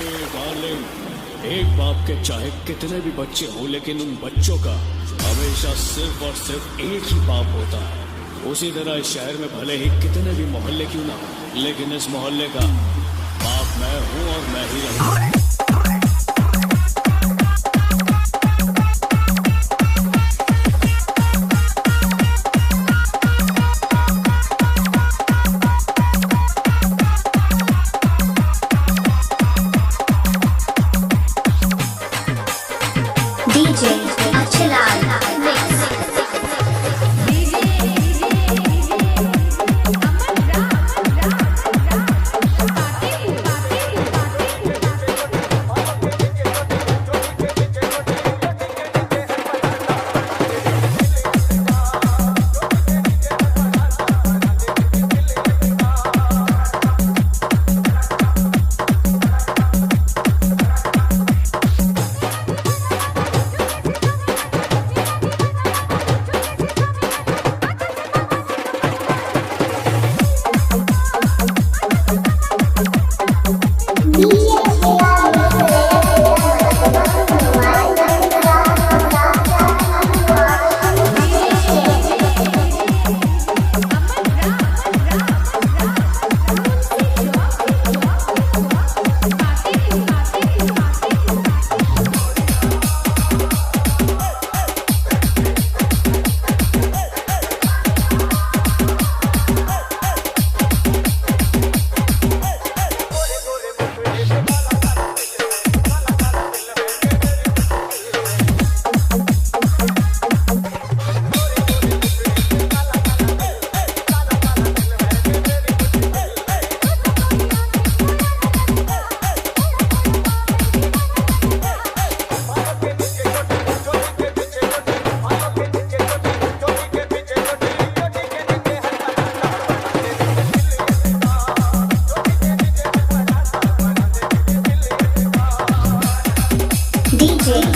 Darling, एक बाप के चाहे कितने भी बच्चे हों, लेकिन उन बच्चों का हमेशा सिर्फ और सिर्फ एक ही बाप होता है। उसी तरह इस शहर में भले ही कितने भी मोहल्ले क्यों ना हो, लेकिन इस मोहल्ले का बाप मैं हूँ और मैं ही रहूँगा। DJ achhe mix। DJ